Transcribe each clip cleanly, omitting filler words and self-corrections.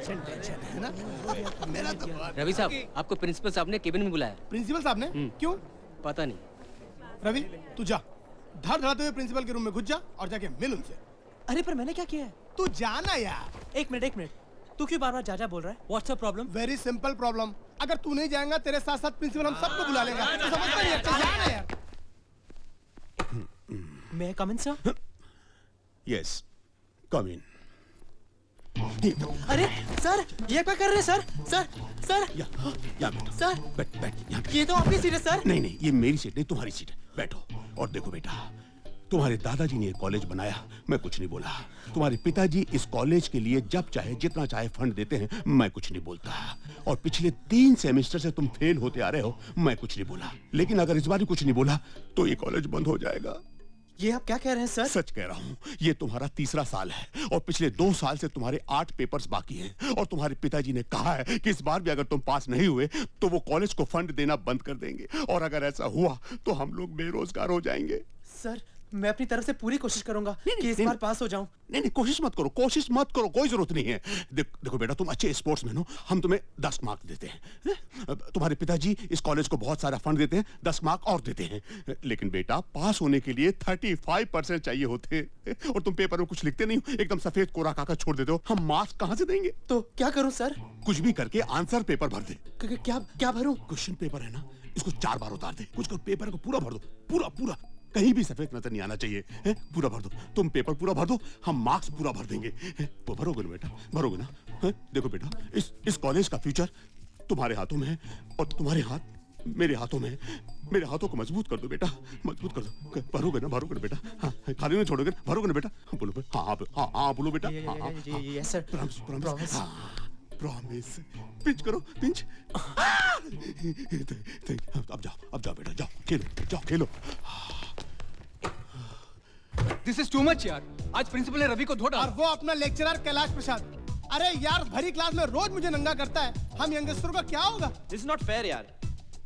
Tension है ना। मेरा तो रवि साहब, आपको प्रिंसिपल साहब ने केबिन में बुलाया। प्रिंसिपल साहब ने? क्यों? पता नहीं। रवि तू जा, धड़ धड़ाते हुए प्रिंसिपल के रूम में घुस जा और जाके मिल उनसे। अरे पर मैंने क्या किया है? तू जाना यार। एक मिनट, तू क्यों बार-बार जा जा बोल रहा है? What's the problem? Very simple problem. अगर तू नहीं जाएगा तेरे साथ साथ प्रिंसिपल हम सबको बुला लेगा। तू समझता नहीं है? चल जाना यार। May I come in, sir? Yes, come in. अरे सर, ये क्या कर रहे हैं सर? सर, या बेटा। सर, बैठ यहाँ। ये तो आपकी सीट है सर। नहीं, ये मेरी सीट नहीं, तुम्हारी सीट है। बैठो और देखो बेटा, तुम्हारे दादाजी ने ये कॉलेज बनाया, मैं कुछ नहीं बोला। तुम्हारे पिताजी इस कॉलेज के लिए जब चाहे जितना चाहे फंड देते हैं, मैं कुछ नहीं बोलता। और पिछले 3 सेमेस्टर से तुम फेल होते आ रहे हो, मैं कुछ नहीं बोला। लेकिन अगर इस बार कुछ नहीं बोला तो ये कॉलेज बंद हो जाएगा। ये आप क्या कह रहे हैं सर? सच कह रहा हूँ, ये तुम्हारा 3रा साल है और पिछले 2 साल से तुम्हारे 8 पेपर्स बाकी हैं। और तुम्हारे पिताजी ने कहा है कि इस बार भी अगर तुम पास नहीं हुए तो वो कॉलेज को फंड देना बंद कर देंगे। और अगर ऐसा हुआ तो हम लोग बेरोजगार हो जाएंगे। सर, मैं अपनी तरफ से पूरी कोशिश करूंगा कि इस बार पास हो जाऊं। नहीं, कोशिश मत करो, कोई जरूरत नहीं है। देखो बेटा, तुम अच्छे स्पोर्ट्समैन हो, हम तुम्हें 10 मार्क्स देते हैं। तुम्हारे पिताजी इस कॉलेज को बहुत सारा फंड देते हैं, 10 मार्क और देते हैं। लेकिन बेटा, पास होने के लिए 35% चाहिए होते हैं और तुम पेपर में कुछ लिखते नहीं हो, एकदम सफेद कोरा कागज छोड़ देते हो। हम मार्क्स कहाँ से देंगे? तो क्या करूं सर? कुछ भी करके आंसर पेपर भर दे। क्या भरूं? क्वेश्चन पेपर है ना, इसको 4 बार उतार दे। कुछ पेपर को पूरा भर दो, पूरा कहीं भी सफेद नजर नहीं आना चाहिए। पूरा भर दो, तुम पेपर पूरा भर दो, हम मार्क्स पूरा भर देंगे। वो भरोगे ना बेटा, भरोगे ना? देखो बेटा, इस कॉलेज का फ्यूचर तुम्हारे हाथों में है और तुम्हारे हाथ मेरे हाथों में है। मेरे हाथों को मजबूत कर दो बेटा, मजबूत कर दो। भरोगे ना बेटा? हाँ, खाली नहीं छोड़ोगे ना? भरोगे ना बेटा? बोलो बेटा। हाँ बोलो बेटा। Yes sir. Promise. Promise. Pinch करो, पिंच। अब जाओ बेटा, जाओ खेलो। This is too much यार। आज प्रिंसिपल ने रवि को धो डाला। और वो अपना लेक्चरर कैलाश प्रसाद। अरे यार, भरी क्लास में रोज मुझे नंगा करता है। हम यंगस्टरों का क्या होगा? This is not fair यार।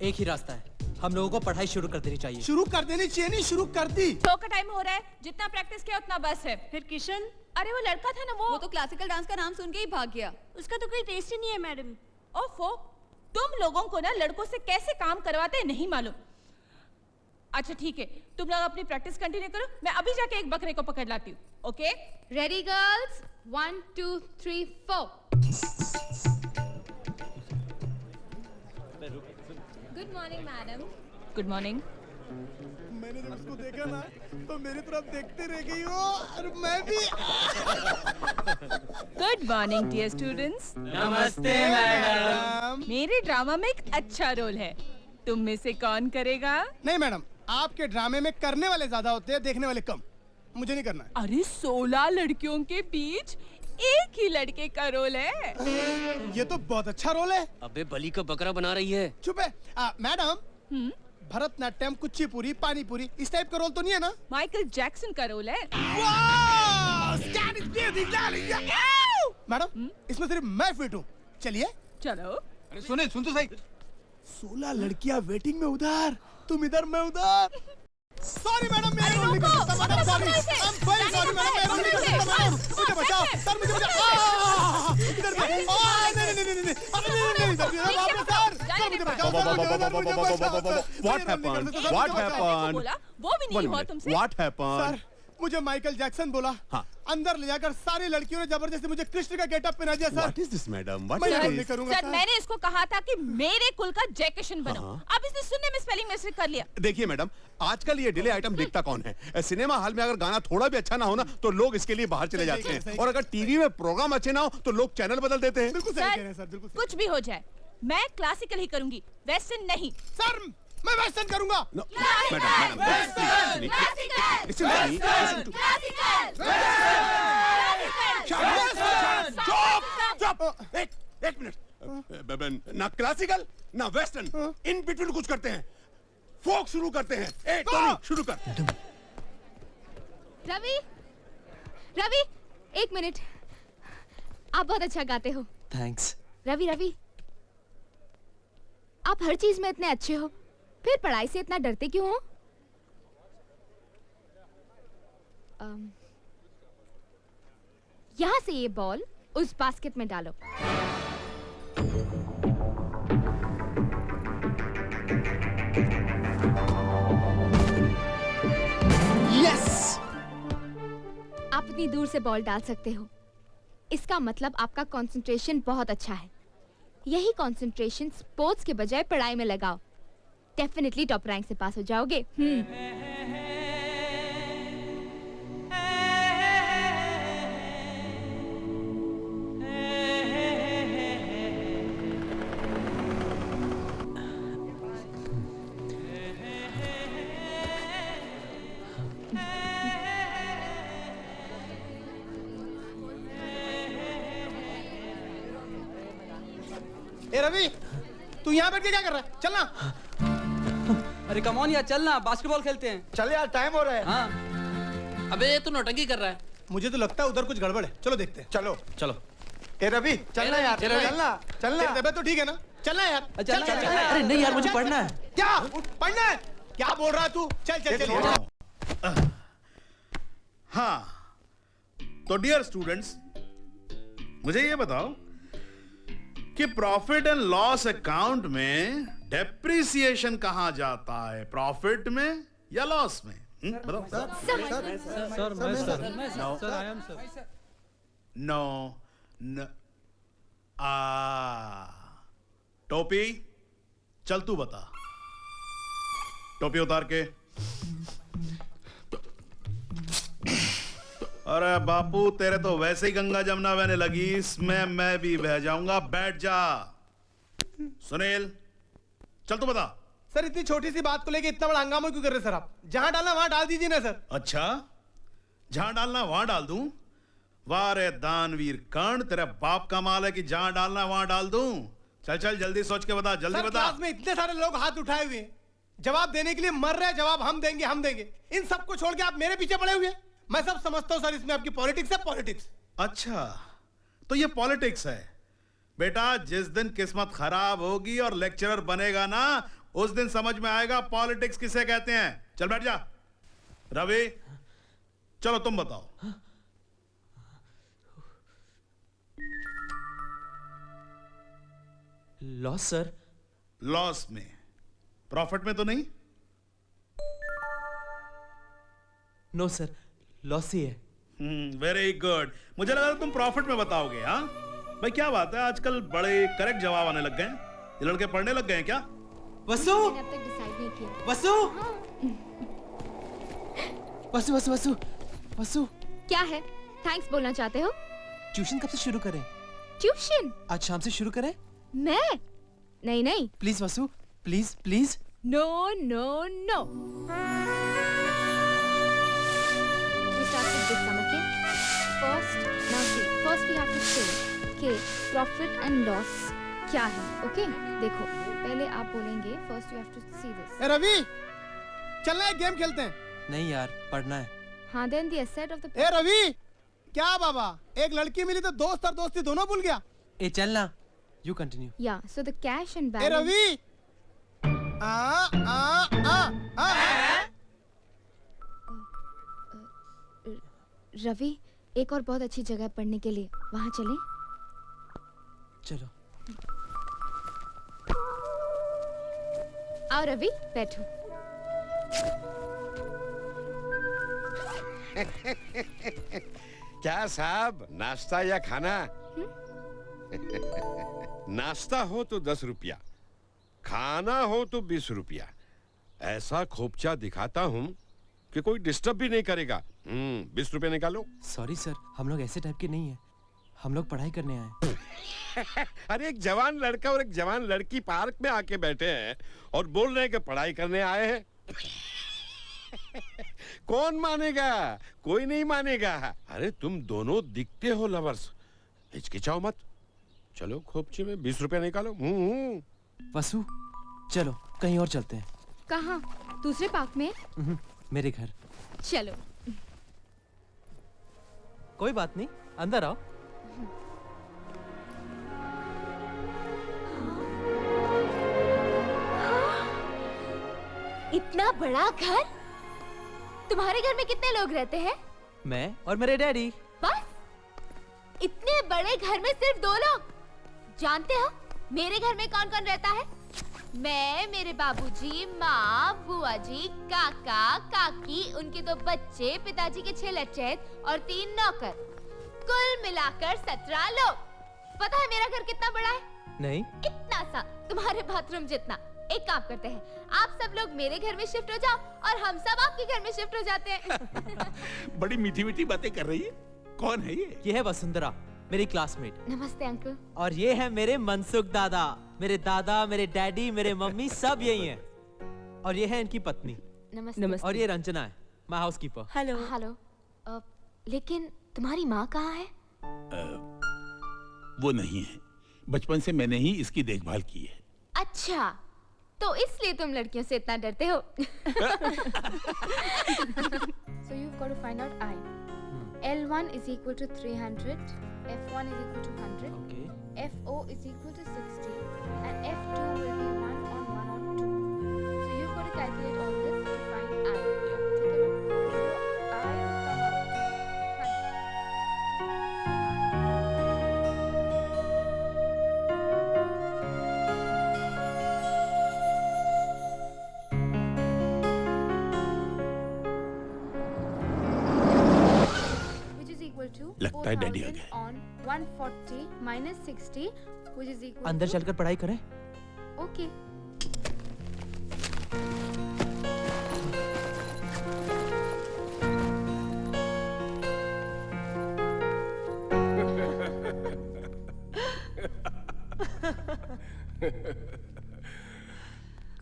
एक ही रास्ता है, हम लोगों को पढ़ाई शुरू कर देनी चाहिए। शुरू कर देनी चाहिए नहीं, शुरू कर दी। शो का टाइम हो रहा है, जितना प्रैक्टिस किया उतना बस है। फिर किशन? अरे वो लड़का था ना, वो तो क्लासिकल डांस का नाम सुन के ही भाग गया। उसका तो कोई टेस्ट ही नहीं है मैडम। ओफो, तुम लोगों को ना लड़कों से कैसे काम करवाते हैं नहीं मालूम। अच्छा ठीक है, तुम लोग अपनी प्रैक्टिस कंटिन्यू करो, मैं अभी जाके एक बकरे को पकड़ लाती हूँ। Okay? Ready girls, 1 2 3 4। Good morning madam. Good morning. मैंने जब उसको देखा ना तो मेरी तरफ देखते रह गई वो, और मैं भी। Good morning dear students. नमस्ते मैडम। मेरे ड्रामा में एक अच्छा रोल है, तुम में से कौन करेगा? नहीं मैडम, आपके ड्रामे में करने वाले ज्यादा होते हैं, देखने वाले कम। मुझे नहीं करना है। अरे 16 लड़कियों के बीच एक ही लड़के का रोल है। ये तो बहुत अच्छा रोल है। अबे बलि का बकरा बना रही है। चुप है। मैडम, भरतनाट्यम, कुचिपुड़ी, पानीपुरी, इस टाइप का रोल तो नहीं है ना? माइकल जैक्सन का रोल है। मैडम, इसमें सिर्फ मैं फिट हूँ। चलिए। चलो। अरे सुन तो सही। 16 लड़कियां वेटिंग में उधर, तुम इधर मैं उधर। सॉरी मैडम, मैं रोल नहीं कर सकता madam, sorry. I am very sorry madam, मैं रोल नहीं कर सकता मैडम। मुझे बचाओ सर, मुझे बचाओ। इधर नहीं, इधर मुझे बचाओ। What happened? वो भी नहीं हुआ तुमसे। What happened? सर, मुझे माइकल जैक्सन बोला। हाँ। अंदर ले जाकर सारी लड़कियों ने जबरदस्ती मुझे कृष्ण का गेटअप पहना दिया sir. What is this, madam? What मैं is रोल नहीं this? करूंगा सर, सर। मैंने इसको कहा था कि मेरे कुल का जय किशन बनो। अब इसने सुनने में स्पेलिंग मिस्टेक कर लिया। देखिए मैडम, आजकल ये डिले आइटम देखता कौन है? सिनेमा हॉल में अगर गाना थोड़ा भी अच्छा ना हो ना तो लोग इसके लिए बाहर चले जाते हैं, और अगर टीवी में प्रोग्राम अच्छे ना हो तो लोग चैनल बदल देते हैं। बिल्कुल सही कह रहे हैं सर, बिल्कुल सही। कुछ भी हो जाए, मैं क्लासिकल ही करूंगी, वेस्टर्न नहीं। सर, मैं वेस्टर्न करूंगा। No, madam, listen to me. चुप! एक मिनट। ना क्लासिकल ना वेस्टर्न, इन बिटवीन कुछ करते हैं, फोक शुरू करते हैं। टोनी शुरू कर। रवि, एक मिनट। आप बहुत अच्छा गाते हो। थैंक्स। रवि, आप हर चीज में इतने अच्छे हो, फिर पढ़ाई से इतना डरते क्यों हो? यहाँ से ये बॉल उस बास्केट में डालो। यस। आप इतनी दूर से बॉल डाल सकते हो, इसका मतलब आपका कंसंट्रेशन बहुत अच्छा है। यही कंसंट्रेशन स्पोर्ट्स के बजाय पढ़ाई में लगाओ, डेफिनेटली टॉप रैंक से पास हो जाओगे। ए रवि, तू यहाँ बैठ के क्या कर रहा है? चलना। अरे कम ऑन यार, चलना बास्केटबॉल खेलते हैं। चल यार, टाइम हो रहा है। हाँ। अबे तू नौटंकी कर रहा है। मुझे तो लगता है उधर कुछ गड़बड़ है। चलो देखते हैं। चलो चलो। ए रवि, चलना यार, चलना। तेरी तबीयत तो ठीक है ना? चलना यार। चल। अरे नहीं यार, मुझे पढ़ना है। क्या पढ़ना है? क्या बोल रहा है तू? चल। हाँ, तो डियर स्टूडेंट्स, मुझे ये बताओ कि प्रॉफिट एंड लॉस अकाउंट में डेप्रिसिएशन कहां जाता है, प्रॉफिट में या लॉस में? बताओ। नो टोपी, चल तू बता। टोपी उतार के। अरे बापू, तेरे तो वैसे ही गंगा जमुना बहने लगी, इसमें मैं भी बह जाऊंगा। बैठ जा। सुनील, चल तू बता। सर, इतनी छोटी सी बात को लेके इतना बड़ा हंगामा क्यों कर रहे सर आप? जहां डालना वहां डाल दीजिए ना सर। अच्छा, जहां डालना वहां डाल दूं? वाह रे दानवीर कर्ण, तेरा बाप का माल है कि जहां डालना वहां डाल दूं। चल चल, जल्दी सोच के बता, जल्दी सर, बता। क्लास में इतने सारे लोग हाथ उठाए हुए हैं, जवाब देने के लिए मर रहे हैं। जवाब हम देंगे। इन सबको छोड़ के आप मेरे पीछे पड़े हुए हैं। मैं सब समझता हूं सर, इसमें आपकी पॉलिटिक्स है, पॉलिटिक्स। अच्छा, तो ये पॉलिटिक्स है बेटा। जिस दिन किस्मत खराब होगी और लेक्चरर बनेगा ना, उस दिन समझ में आएगा पॉलिटिक्स किसे कहते हैं। चल बैठ जा। रवि, चलो तुम बताओ। Loss sir. लॉस में, प्रॉफिट में तो नहीं? नो सर, लॉस ही है। Very good. मुझे लगा तुम प्रॉफिट में बताओगे। हाँ भाई, क्या बात है, आजकल बड़े करेक्ट जवाब आने लग गए हैं। ये लड़के पढ़ने लग गए हैं क्या? वसु, मैंने अब तक डिसाइड नहीं किया। वसु, वसु, वसु, वसु, वसु। क्या है? थैंक्स बोलना चाहते हो? ट्यूशन कब से शुरू करें? ट्यूशन? आज शाम से शुरू करें? मैं? नहीं। Please Vasu, please please. No. We start with this sum, okay? First we have to say कि profit and loss क्या है, okay? देखो, पहले आप बोलेंगे first you have to see this. ए रवि, चलना एक गेम खेलते हैं। नहीं यार, पढ़ना है। हाँ, then the asset of the. ए रवि, क्या बाबा, एक लड़की मिली तो दोस्त और दोस्ती दोनों भूल गया। ए चलना, you continue. Yeah, so the cash and A balance. Ravi, Ravi, एक और बहुत अच्छी जगह है पढ़ने के लिए, वहाँ चलें? चलो। आओ रवि, बैठो। क्या साहब, नाश्ता या खाना? नाश्ता हो तो 10 रुपया, खाना हो तो 20 रुपया। ऐसा खोपचा दिखाता हूँ कि कोई डिस्टर्ब भी नहीं करेगा। 20 रुपया निकालो। सॉरी सर, हम लोग ऐसे टाइप के नहीं हैं। हम लोग पढ़ाई करने आए। अरे एक जवान लड़का और एक जवान लड़की पार्क में आके बैठे हैं और बोल रहे हैं कि पढ़ाई करने आए हैं। कौन मानेगा? कोई नहीं मानेगा। अरे तुम दोनों दिखते हो लवर्स, हिचकिचाओ मत। चलो खोपचे में 20 रुपया निकालो। वसु, चलो कहीं और चलते हैं। कहाँ? दूसरे पार्क में? मेरे घर। चलो। कोई बात नहीं, अंदर आओ। इतना बड़ा घर? तुम्हारे घर में कितने लोग रहते हैं? मैं और मेरे डैडी। बस? इतने बड़े घर में सिर्फ 2 लोग। जानते हो मेरे घर में कौन कौन रहता है? मैं, मेरे बाबूजी, माँ, बुआ जी, काका, काकी, उनके 2 बच्चे, पिताजी के 6 लचेत और 3 नौकर, कुल मिलाकर 17 लोग। पता है मेरा घर कितना बड़ा है? नहीं। इतना सा, तुम्हारे बाथरूम जितना। एक काम करते हैं, आप सब लोग मेरे घर में शिफ्ट हो जाओ और हम सब आपके घर में शिफ्ट हो जाते हैं। बड़ी मीठी मीठी बातें कर रही है। कौन है ये? ये है वसुंधरा, मेरी क्लासमेट। नमस्ते अंकल। और ये है मेरे मनसुख दादा, मेरे दादा, मेरे डैडी, मेरे मम्मी सब यही हैं। और ये है इनकी पत्नी। नमस्ते। और ये रंजना है, माय हाउसकीपर। हेलो। हेलो। लेकिन तुम्हारी माँ कहाँ है? वो नहीं है। बचपन से मैंने ही इसकी देखभाल की है। अच्छा, तो इसलिए तुम लड़कियों से इतना डरते हो। So you've got to find out I. L1 is equal to 300, F1 is equal to 100, Okay. FO is equal to 60, and F2 will be 1 on 1 on 2. So you've got to calculate all this to find I. ठीक है ना? So I will come up to 100. Which is equal to लगता है daddy आ 4000 गए। on 140 minus 60, which is equal अंदर to चलकर पढ़ाई करें। okay.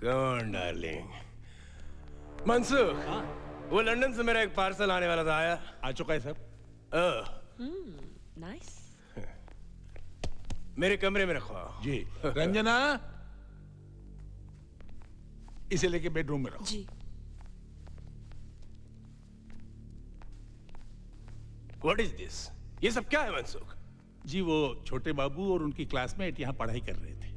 कौन डार्लिंग? मनसुख, वो लंदन से मेरा एक पार्सल आने वाला था, आया? आ चुका है सर। नाइस। मेरे कमरे में रखो। जी। रंजना, इसे लेके बेडरूम में रखो। जी। What is this? ये सब क्या है मनसुख? जी वो छोटे बाबू और उनकी क्लासमेट यहाँ पढ़ाई कर रहे थे।